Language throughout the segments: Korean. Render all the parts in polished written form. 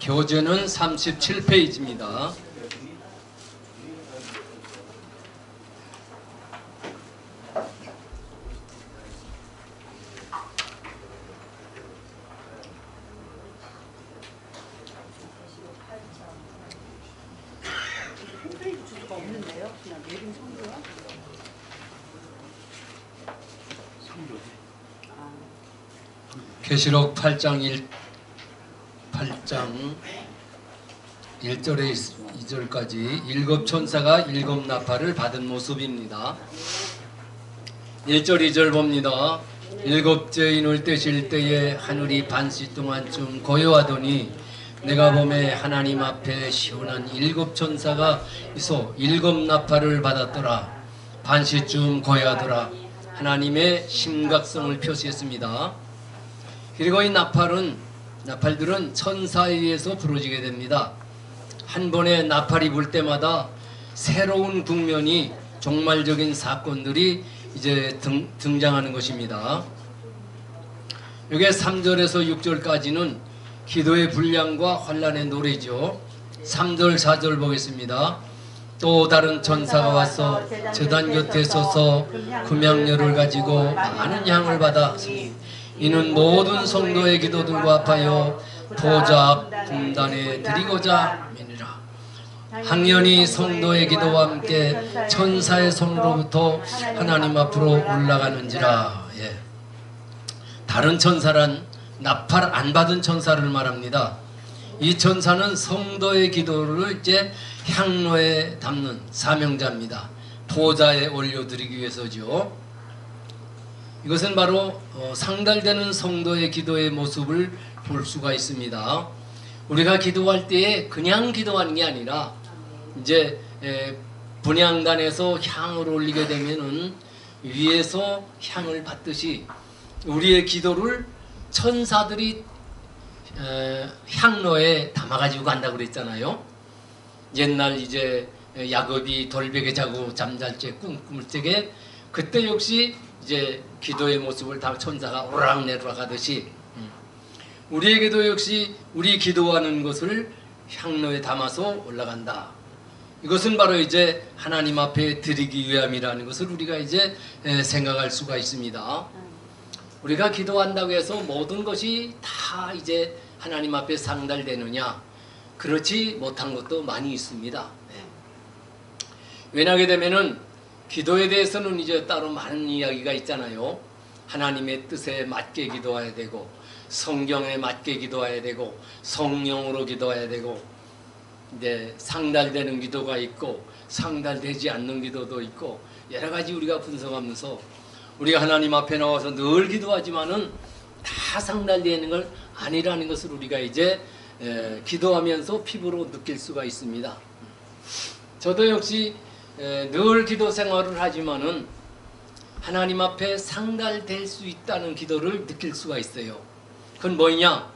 교재는 37페이지입니다. 계시록 8장 1절에 2절까지 일곱 천사가 일곱 나팔을 받은 모습입니다. 1절 2절 봅니다. 일곱째 인을 떼실 때에 하늘이 반시 동안쯤 고요하더니 내가 보매 하나님 앞에 시원한 일곱 천사가 있어 일곱 나팔을 받았더라. 반시쯤 고요하더라. 하나님의 심각성을 표시했습니다. 그리고 이 나팔들은 천사에 의해서 부러지게 됩니다. 한 번에 나팔이 불 때마다 새로운 국면이, 종말적인 사건들이 이제 등장하는 것입니다. 여기 3절에서 6절까지는 기도의 분량과 환란의 노래죠. 3절 4절 보겠습니다. 또 다른 천사가 와서 제단 곁에 서서 금향료를 가지고 많은 향을 받아 이는 모든 성도의 기도들과 합하여 보좌 앞 금단에 드리고자 하니라. 항연히 성도의 기도와 함께 천사의 손으로부터 하나님 앞으로 올라가는지라. 예. 다른 천사란 나팔 안 받은 천사를 말합니다. 이 천사는 성도의 기도를 이제 향로에 담는 사명자입니다. 보좌에 올려드리기 위해서죠. 이것은 바로 상달되는 성도의 기도의 모습을 볼 수가 있습니다. 우리가 기도할 때에 그냥 기도하는 게 아니라 이제 분향단에서 향을 올리게 되면은 위에서 향을 받듯이 우리의 기도를 천사들이 향로에 담아가지고 간다고 그랬잖아요. 옛날 이제 야곱이 돌베개 자고 잠잘 때 꿈을 때에 그때 역시 이제 기도의 모습을 다 천사가 오르락 내리락 하듯이 우리에게도 역시 우리 기도하는 것을 향로에 담아서 올라간다. 이것은 바로 이제 하나님 앞에 드리기 위함이라는 것을 우리가 이제 생각할 수가 있습니다. 우리가 기도한다고 해서 모든 것이 다 이제 하나님 앞에 상달되느냐? 그렇지 못한 것도 많이 있습니다. 왜냐하게 되면은 기도에 대해서는 이제 따로 많은 이야기가 있잖아요. 하나님의 뜻에 맞게 기도해야 되고, 성경에 맞게 기도해야 되고, 성령으로 기도해야 되고, 이제 상달되는 기도가 있고 상달되지 않는 기도도 있고 여러 가지 우리가 분석하면서 우리가 하나님 앞에 나와서 늘 기도하지만은 다 상달되는 걸 아니라는 것을 우리가 이제 기도하면서 피부로 느낄 수가 있습니다. 저도 역시 늘 기도 생활을 하지만은 하나님 앞에 상달될 수 있다는 기도를 느낄 수가 있어요. 그건 뭐냐?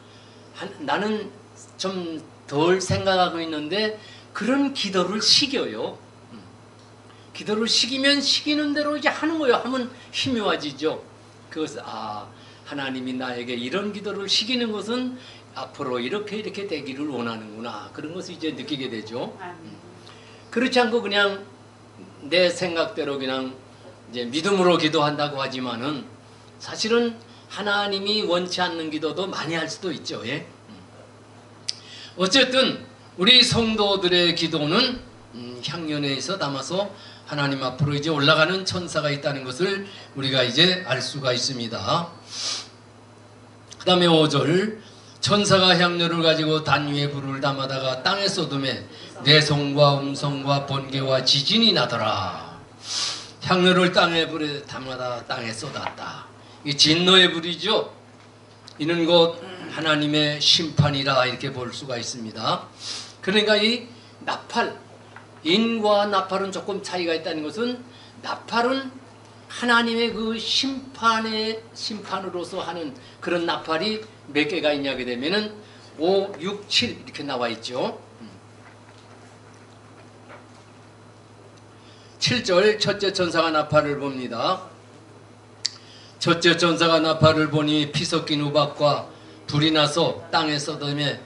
나는 좀 덜 생각하고 있는데 그런 기도를 시켜요. 기도를 시키면 시키는 대로 이제 하는 거예요. 하면 힘이 와지죠. 그것은 하나님이 나에게 이런 기도를 시키는 것은 앞으로 이렇게 되기를 원하는구나. 그런 것을 이제 느끼게 되죠. 그렇지 않고 그냥 내 생각대로 그냥 이제 믿음으로 기도한다고 하지만은 사실은 하나님이 원치 않는 기도도 많이 할 수도 있죠. 예? 어쨌든 우리 성도들의 기도는 향연에서 담아서 하나님 앞으로 이제 올라가는 천사가 있다는 것을 우리가 이제 알 수가 있습니다. 그 다음에 5절 천사가 향료를 가지고 단 위에 불을 담아다가 땅에 쏟음에 내성과 음성과 번개와 지진이 나더라. 향료를 땅에 불에 담아다 땅에 쏟았다. 이 진노의 불이죠. 이는 곧 하나님의 심판이라 이렇게 볼 수가 있습니다. 그러니까 이 나팔, 인과 나팔은 조금 차이가 있다는 것은 나팔은 하나님의 그 심판으로서 하는 그런 나팔이 몇 개가 있냐게 되면은 5, 6, 7 이렇게 나와 있죠. 7절 첫째 천사가 나팔을 봅니다. 첫째 천사가 나팔을 보니 피 섞인 우박과 불이 나서 땅에 쏟음에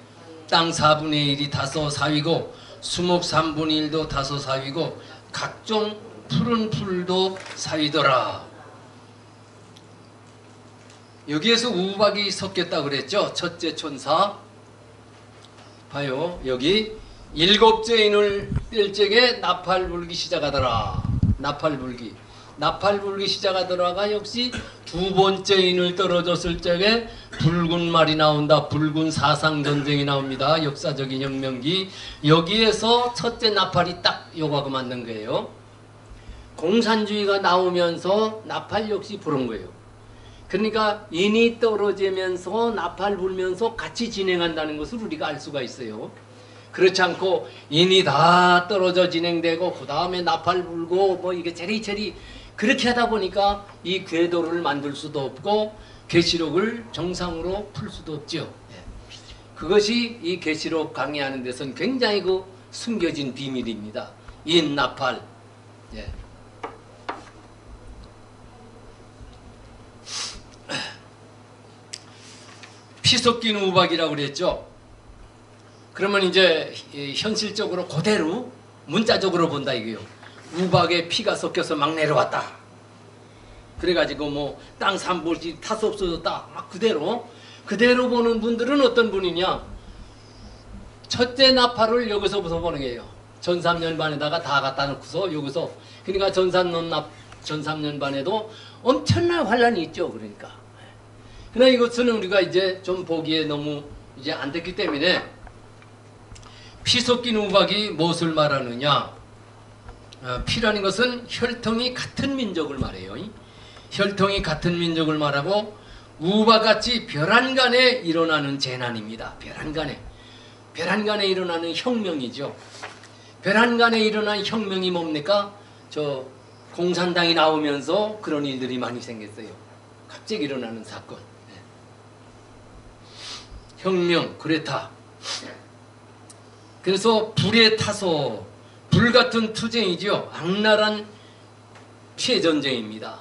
땅 4분의 1이 다소 사위고 수목 3분의 1도 다소 사위고 각종 푸른 풀도 사위더라. 여기에서 우박이 섞였다고 그랬죠. 첫째 천사 봐요. 여기 일곱째 인을 뗄 적에 나팔 불기 시작하더라. 나팔 불기 시작하더라가 역시 두 번째 인을 떨어졌을 적에 붉은 말이 나온다. 붉은 사상전쟁이 나옵니다. 역사적인 혁명기. 여기에서 첫째 나팔이 딱 요거하고 맞는 거예요. 공산주의가 나오면서 나팔 역시 부른 거예요. 그러니까 인이 떨어지면서 나팔 불면서 같이 진행한다는 것을 우리가 알 수가 있어요. 그렇지 않고 인이 다 떨어져 진행되고 그 다음에 나팔 불고 뭐 이게 체리체리 그렇게 하다 보니까 이 궤도를 만들 수도 없고 계시록을 정상으로 풀 수도 없죠. 그것이 이 계시록 강의하는 데서는 굉장히 그 숨겨진 비밀입니다. 인 나팔. 예. 피 섞인 우박이라고 그랬죠. 그러면 이제 현실적으로 그대로 문자적으로 본다 이거요. 우박에 피가 섞여서 막 내려왔다. 그래가지고 뭐 땅 3분의 타서 없어졌다. 막 그대로 보는 분들은 어떤 분이냐. 첫째 나팔을 여기서부터 보는 거예요. 전삼년반에다가 다 갖다 놓고서 여기서. 그러니까 전삼년반에도 엄청난 환란이 있죠. 그러니까. 그러나 이것은 우리가 이제 좀 보기에 너무 이제 안 됐기 때문에 피 섞인 우박이 무엇을 말하느냐. 피라는 것은 혈통이 같은 민족을 말해요. 혈통이 같은 민족을 말하고 우박같이 벼란간에 일어나는 재난입니다. 벼란간에 일어나는 혁명이죠. 벼란간에 일어난 혁명이 뭡니까? 저 공산당이 나오면서 그런 일들이 많이 생겼어요. 갑자기 일어나는 사건. 혁명, 그레타. 그래서 불에 타서 불같은 투쟁이죠. 악랄한 피해 전쟁입니다.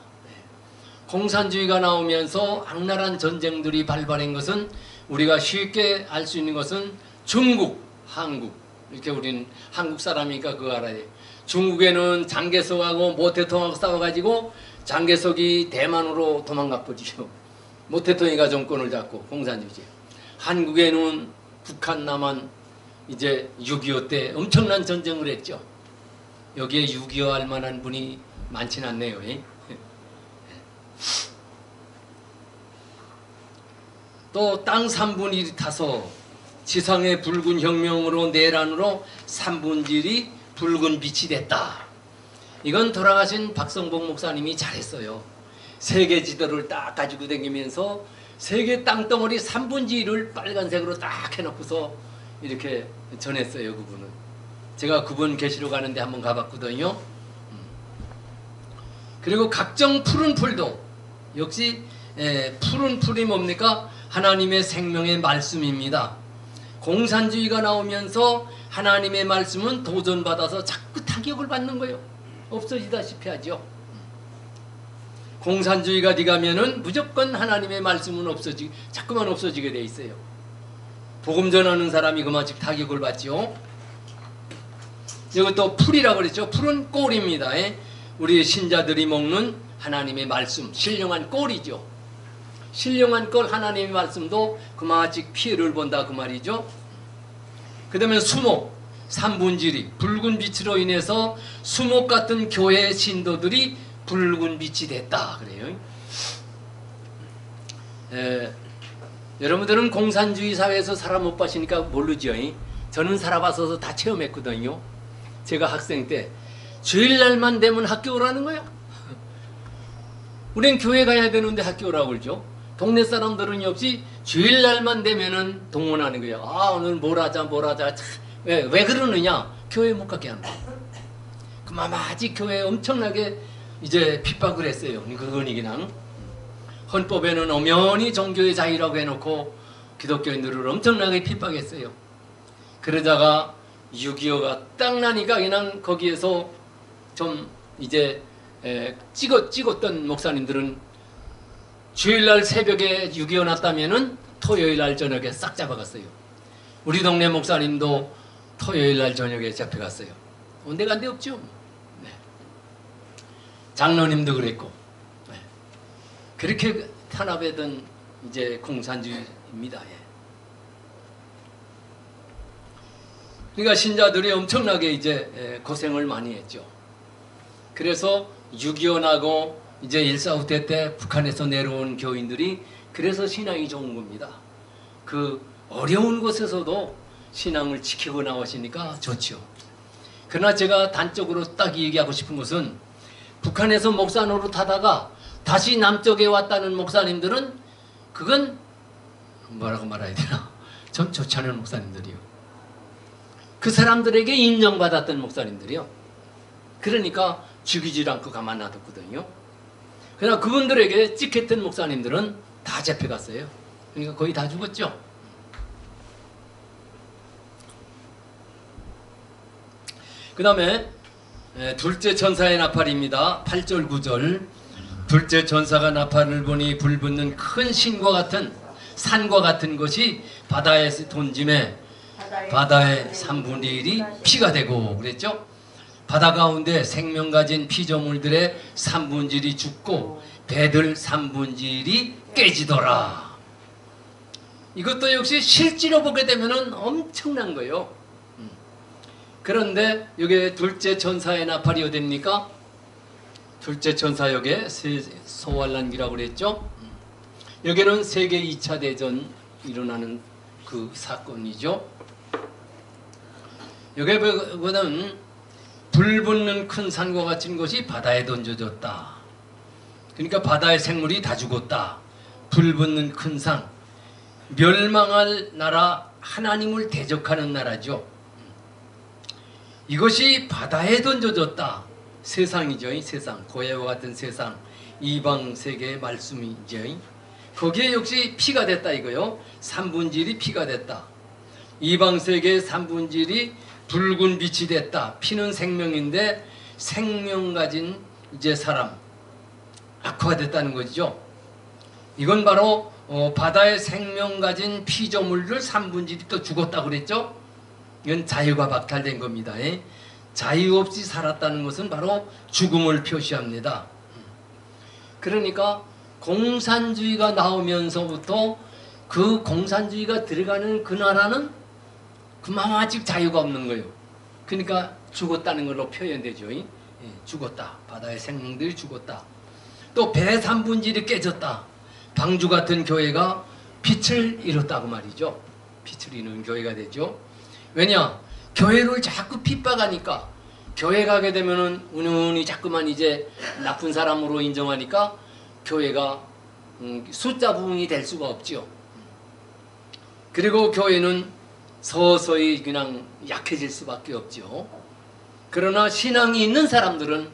공산주의가 나오면서 악랄한 전쟁들이 발발한 것은 우리가 쉽게 알 수 있는 것은 중국, 한국. 이렇게 우리는 한국 사람이니까 그거 알아야 돼요. 중국에는 장개석하고 모태통하고 싸워가지고 장개석이 대만으로 도망가 버리죠. 모태통이가 정권을 잡고 공산주의죠. 한국에는 북한, 남한 이제 6.25 때 엄청난 전쟁을 했죠. 여기에 6.25 할 만한 분이 많지는 않네요. 또 땅 3분의 1이 타서 지상의 붉은 혁명으로 내란으로 3분의 1이 붉은 빛이 됐다. 이건 돌아가신 박성복 목사님이 잘했어요. 세계 지도를 딱 가지고 다니면서 세계 땅덩어리 3분의 1을 빨간색으로 딱 해놓고서 이렇게 전했어요. 그분은. 제가 그분 계시러 가는데 한번 가봤거든요. 그리고 각종 푸른 풀도 역시 푸른 풀이 뭡니까? 하나님의 생명의 말씀입니다. 공산주의가 나오면서 하나님의 말씀은 도전받아서 자꾸 타격을 받는 거예요. 없어지다시피 하죠. 공산주의가 뒤가면은 무조건 하나님의 말씀은 자꾸만 없어지게 돼 있어요. 복음 전하는 사람이 그만큼 타격을 받죠. 이것도 풀이라고 그랬죠. 풀은 꼴입니다. 우리 신자들이 먹는 하나님의 말씀, 신령한 꼴이죠. 신령한 꼴 하나님의 말씀도 그만큼 피해를 본다 그 말이죠. 그 다음에 수목, 3분의 1이 붉은 빛으로 인해서 수목 같은 교회의 신도들이 붉은 빛이 됐다 그래요. 여러분들은 공산주의 사회에서 살아 못 봐시니까 모르죠. 저는 살아봐서 다 체험했거든요. 제가 학생 때 주일날만 되면 학교 오라는 거예요. 우린 교회 가야 되는데 학교 오라고 그러죠. 동네 사람들은 역시 주일날만 되면은 동원하는 거예요. 아 오늘 뭘 하자. 왜 그러느냐? 교회 못 가게 하는 거예요. 그마마지 교회에 엄청나게 이제 핍박을 했어요. 그건 그냥 헌법에는 엄연히 종교의 자유라고 해놓고 기독교인들을 엄청나게 핍박했어요. 그러다가 6.25가 딱 나니까 그냥 거기에서 좀 이제 찍었던 목사님들은 주일날 새벽에 6.25 났다면은 토요일날 저녁에 싹 잡아갔어요. 우리 동네 목사님도 토요일 날 저녁에 잡혀갔어요. 온데간 데 없죠. 네. 장로님도 그랬고. 네. 그렇게 탄압하던 이제 공산주의입니다. 예. 그러니까 신자들이 엄청나게 이제 고생을 많이 했죠. 그래서 6.25 나고 이제 1.4후 때 북한에서 내려온 교인들이 그래서 신앙이 좋은 겁니다. 그 어려운 곳에서도 신앙을 지키고 나오시니까 좋죠. 그러나 제가 단적으로 딱 얘기하고 싶은 것은 북한에서 목사 노릇하다가 다시 남쪽에 왔다는 목사님들은 그건 뭐라고 말해야 되나? 전 좋지 않은 목사님들이요. 그 사람들에게 인정받았던 목사님들이요. 그러니까 죽이질 않고 가만 놔뒀거든요. 그러나 그분들에게 찍혔던 목사님들은 다 잡혀갔어요. 그러니까 거의 다 죽었죠. 그 다음에 둘째 천사의 나팔입니다. 8절 9절. 둘째 천사가 나팔을 보니 불붙는 큰 신과 같은 산과 같은 것이 바다에서 던짐에 바다의 3분의 1이 피가 되고 그랬죠. 바다 가운데 생명 가진 피조물들의 3분의 1이 죽고 배들 3분의 1이 깨지더라. 이것도 역시 실제로 보게 되면 엄청난 거예요. 그런데 여기 둘째 천사의 나팔이 어딥니까? 둘째 천사 여기에 소환란기라고 그랬죠. 여기는 세계 2차 대전 일어나는 그 사건이죠. 여기 보면 불붙는 큰 산과 같은 것이 바다에 던져졌다. 그러니까 바다의 생물이 다 죽었다. 불붙는 큰 산, 멸망할 나라, 하나님을 대적하는 나라죠. 이것이 바다에 던져졌다. 세상이죠. 이 세상, 고해와 같은 세상, 이방 세계의 말씀이죠. 거기에 역시 피가 됐다 이거요. 3분의 1이 피가 됐다. 이방 세계의 3분의 1이 붉은 빛이 됐다. 피는 생명인데 생명 가진 이제 사람, 악화됐다는 거죠. 이건 바로 바다의 생명 가진 피조물들 3분의 1이 또 죽었다고 그랬죠. 이건 자유가 박탈된 겁니다. 자유 없이 살았다는 것은 바로 죽음을 표시합니다. 그러니까 공산주의가 나오면서부터 그 공산주의가 들어가는 그 나라는 그만 아직 자유가 없는 거예요. 그러니까 죽었다는 걸로 표현되죠. 죽었다. 바다의 생명들이 죽었다. 또 배 3분의 1이 깨졌다. 방주 같은 교회가 빛을 잃었다고 말이죠. 빛을 잃는 교회가 되죠. 왜냐? 교회를 자꾸 핍박하니까 교회 가게 되면은 운운히 자꾸만 이제 나쁜 사람으로 인정하니까 교회가 숫자 부흥이 될 수가 없죠. 그리고 교회는 서서히 그냥 약해질 수밖에 없죠. 그러나 신앙이 있는 사람들은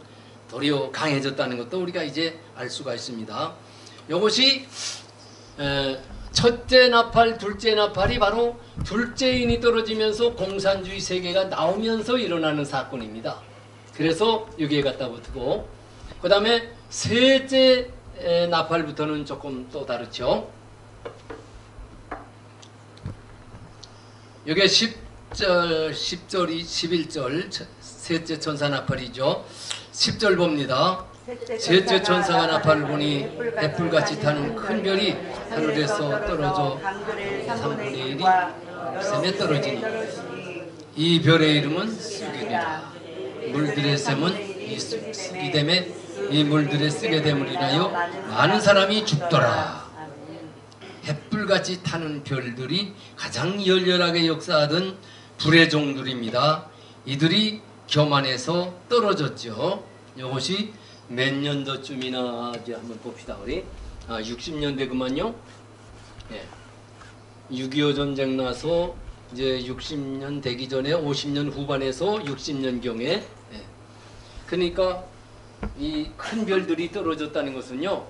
도리어 강해졌다는 것도 우리가 이제 알 수가 있습니다. 이것이 첫째 나팔, 둘째 나팔이 바로 둘째인이 떨어지면서 공산주의 세계가 나오면서 일어나는 사건입니다. 그래서 여기에 갖다 붙고 그 다음에 셋째 나팔부터는 조금 또 다르죠. 여기 10절, 11절 셋째 천사 나팔이죠. 10절 봅니다. 셋째 천사가 나팔을 보니 햇불같이 타는 큰 별이 하늘에서 떨어져 3분의 1이 샘에 떨어지니 이 별의 이름은 쓰기되라. 물들의 샘은 이 쓰기됨에 이 물들의 쓰게 됨을 인하여 많은 사람이 죽더라. 햇불같이 타는 별들이 가장 열렬하게 역사하던 불의 종들입니다. 이들이 교만해서 떨어졌죠. 이것이 몇 년도쯤이나 이제 한번 봅시다. 우리 60년대 그만요. 예. 6.25 전쟁 나서 이제 60년 되기 전에 50년 후반에서 60년경에 예. 그러니까 이 큰 별들이 떨어졌다는 것은요.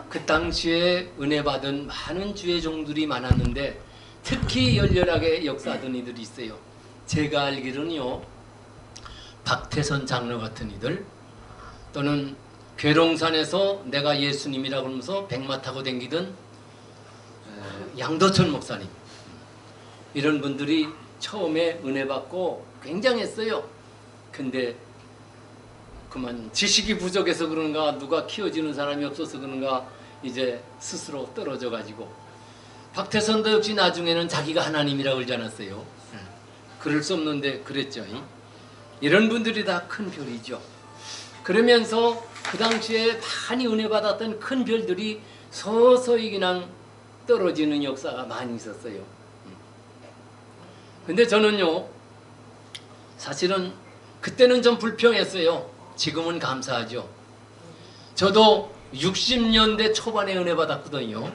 그 당시에 은혜 받은 많은 주의 종들이 많았는데 특히 열렬하게 역사하던 이들이 있어요. 제가 알기로는요. 박태선 장로 같은 이들 또는 괴롱산에서 내가 예수님이라고 하면서 백마 타고 댕기던 양도천 목사님 이런 분들이 처음에 은혜 받고 굉장했어요. 근데 그만 지식이 부족해서 그런가, 누가 키워주는 사람이 없어서 그런가, 이제 스스로 떨어져 가지고, 박태선도 역시 나중에는 자기가 하나님이라고 그러지 않았어요. 그럴 수 없는데 그랬죠. 이런 분들이 다 큰 별이죠. 그러면서 그 당시에 많이 은혜 받았던 큰 별들이 서서히 그냥 떨어지는 역사가 많이 있었어요. 근데 저는요, 사실은 그때는 좀 불평했어요. 지금은 감사하죠. 저도 60년대 초반에 은혜 받았거든요.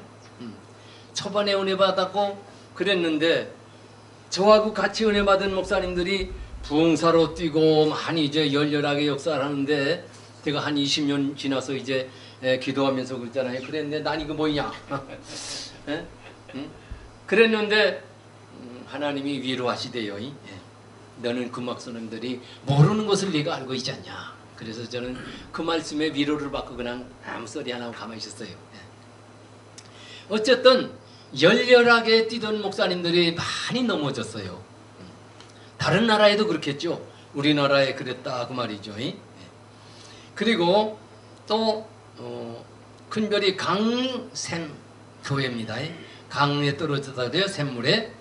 초반에 은혜 받았고 그랬는데, 저하고 같이 은혜 받은 목사님들이 부흥사로 뛰고 많이 이제 열렬하게 역사를 하는데, 제가 한 20년 지나서 이제 기도하면서 그랬잖아요. 그랬는데 난 이거 뭐냐? 그랬는데 하나님이 위로하시대요. 너는 그 목사님들이 모르는 것을 네가 알고 있지 않냐. 그래서 저는 그 말씀에 위로를 받고 그냥 아무 소리 안 하고 가만히 있었어요. 어쨌든 열렬하게 뛰던 목사님들이 많이 넘어졌어요. 다른 나라에도 그렇겠죠. 우리나라에 그랬다 그 말이죠. 그리고 또 큰별이 강샘 교회입니다. 강에 떨어졌다 그래요. 샘물에.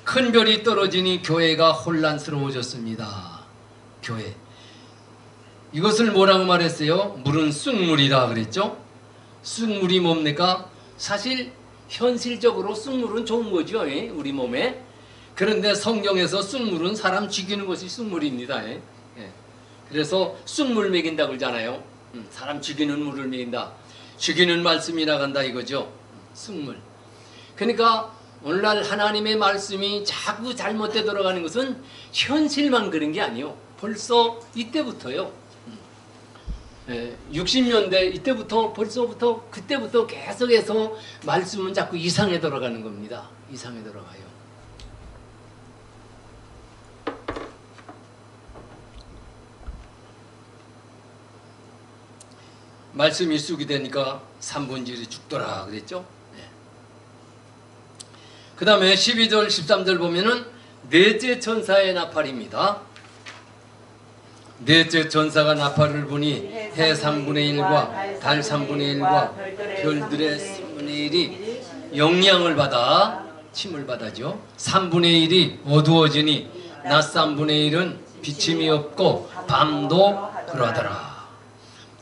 큰별이 떨어지니 교회가 혼란스러워졌습니다. 교회. 이것을 뭐라고 말했어요? 물은 쑥물이다 그랬죠. 쑥물이 뭡니까? 사실 현실적으로 쑥물은 좋은 거죠. 우리 몸에. 그런데 성경에서 쑥물은 사람 죽이는 것이 쑥물입니다. 그래서 쑥물 먹인다 그러잖아요. 사람 죽이는 물을 먹인다. 죽이는 말씀이 나간다 이거죠. 쑥물. 그러니까 오늘날 하나님의 말씀이 자꾸 잘못돼 돌아가는 것은 현실만 그런 게 아니에요. 벌써 이때부터요. 60년대 이때부터 벌써부터 그때부터 계속해서 말씀은 자꾸 이상해 돌아가는 겁니다. 이상해 돌아가요. 말씀이 쑥이 되니까 삼분질이 죽더라 그랬죠. 그 다음에 12절 13절 보면은 넷째 천사의 나팔입니다. 넷째 천사가 나팔을 부니 해 3분의 1과 달 3분의 1과 별들의 3분의 1이 영향을 받아 침을 받아죠. 3분의 1이 어두워지니 낮 3분의 1은 비침이 없고 밤도 그러하더라.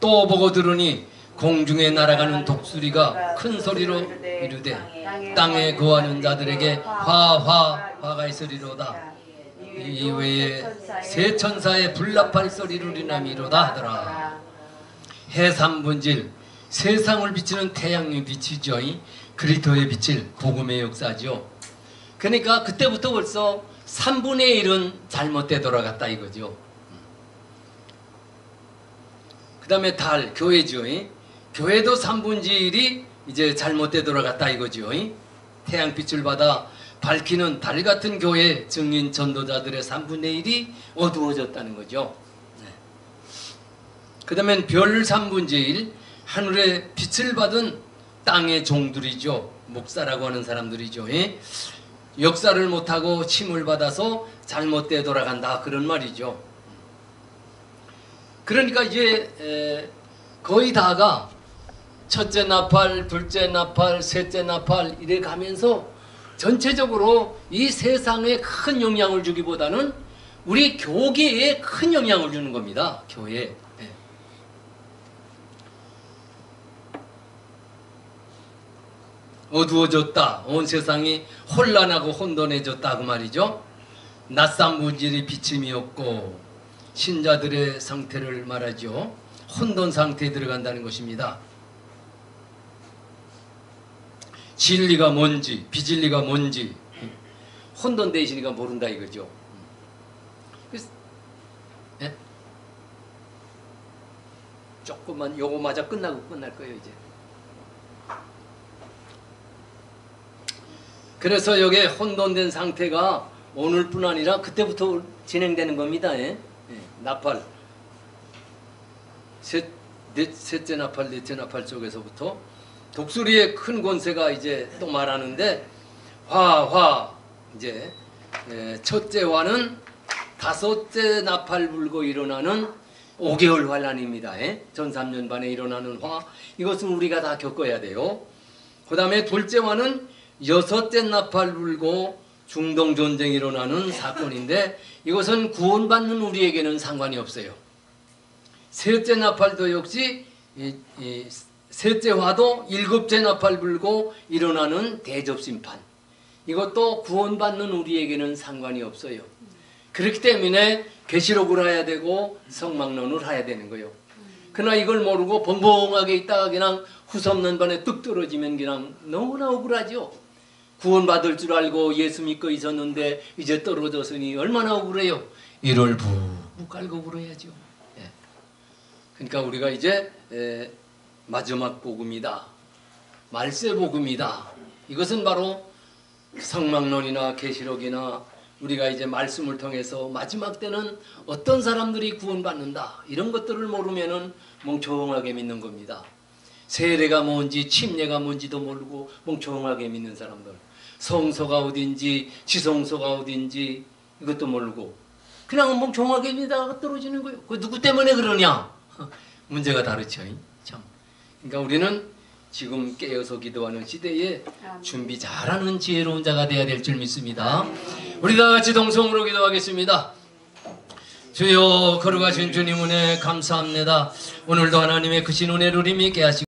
또 보고 들으니 공중에 날아가는 독수리가 큰 소리로 이르되 땅에 거하는 자들에게 화가 있으리로다. 이외에 세 천사의 불나팔 소리를 인함이로다 하더라. 해 3분질 세상을 비치는 태양의 빛이죠. 그리스도의 빛을 복음의 역사죠. 그러니까 그때부터 벌써 3분의 1은 잘못돼 돌아갔다 이거죠. 그 다음에 달, 교회죠. 교회도 3분의 1이 이제 잘못돼 돌아갔다 이거죠. 태양빛을 받아 밝히는 달 같은 교회 증인 전도자들의 3분의 1이 어두워졌다는 거죠. 그 다음에 별 3분의 1, 하늘의 빛을 받은 땅의 종들이죠. 목사라고 하는 사람들이죠. 역사를 못하고 침을 받아서 잘못돼 돌아간다 그런 말이죠. 그러니까 이제 거의 다가 첫째 나팔, 둘째 나팔, 셋째 나팔 이래 가면서 전체적으로 이 세상에 큰 영향을 주기보다는 우리 교계에 큰 영향을 주는 겁니다. 교회. 어두워졌다. 온 세상이 혼란하고 혼돈해졌다 그 말이죠. 낮삼분질이 비침이 없고 신자들의 상태를 말하죠. 혼돈 상태에 들어간다는 것입니다. 진리가 뭔지 비진리가 뭔지 혼돈되어 있으니까 모른다 이거죠. 예? 조금만 요거마저 끝나고 끝날 거예요 이제. 그래서 여기에 혼돈된 상태가 오늘뿐 아니라 그때부터 진행되는 겁니다. 나팔 셋째 나팔 넷째 나팔 쪽에서부터 독수리의 큰 권세가 이제 또 말하는데 화 이제 첫째와는 다섯째 나팔 불고 일어나는 5개월 환란입니다. 전 3년반에 일어나는 화, 이것은 우리가 다 겪어야 돼요. 그 다음에 둘째와는 여섯째 나팔 불고 중동 전쟁이 일어나는 사건인데 이것은 구원받는 우리에게는 상관이 없어요. 셋째 나팔도 역시 셋째 화도 일곱째 나팔 불고 일어나는 대접심판, 이것도 구원받는 우리에게는 상관이 없어요. 그렇기 때문에 계시록을 해야 되고 성막론을 해야 되는 거예요. 그러나 이걸 모르고 벙벙하게 있다가 그냥 후섭는 반에 뚝 떨어지면 그냥 너무나 억울하죠. 구원받을 줄 알고 예수 믿고 있었는데 이제 떨어졌으니 얼마나 억울해요. 이를 푹 깔고 울어야죠. 그러니까 우리가 이제 마지막 복음이다, 말세 복음이다. 이것은 바로 성막론이나 계시록이나 우리가 이제 말씀을 통해서 마지막 때는 어떤 사람들이 구원받는다, 이런 것들을 모르면은 멍청하게 믿는 겁니다. 세례가 뭔지 침례가 뭔지도 모르고 멍청하게 믿는 사람들, 성소가 어딘지 지성소가 어딘지 이것도 모르고 그냥 멍청하게 믿다가 떨어지는 거예요. 그 누구 때문에 그러냐? 문제가 다르죠. 참. 그러니까 우리는 지금 깨어서 기도하는 시대에 준비 잘하는 지혜로운 자가 되어야 될 줄 믿습니다. 우리 다 같이 동성으로 기도하겠습니다. 주여, 거룩하신 주님 은혜 감사합니다. 오늘도 하나님의 크신 은혜를 힘있게 하시고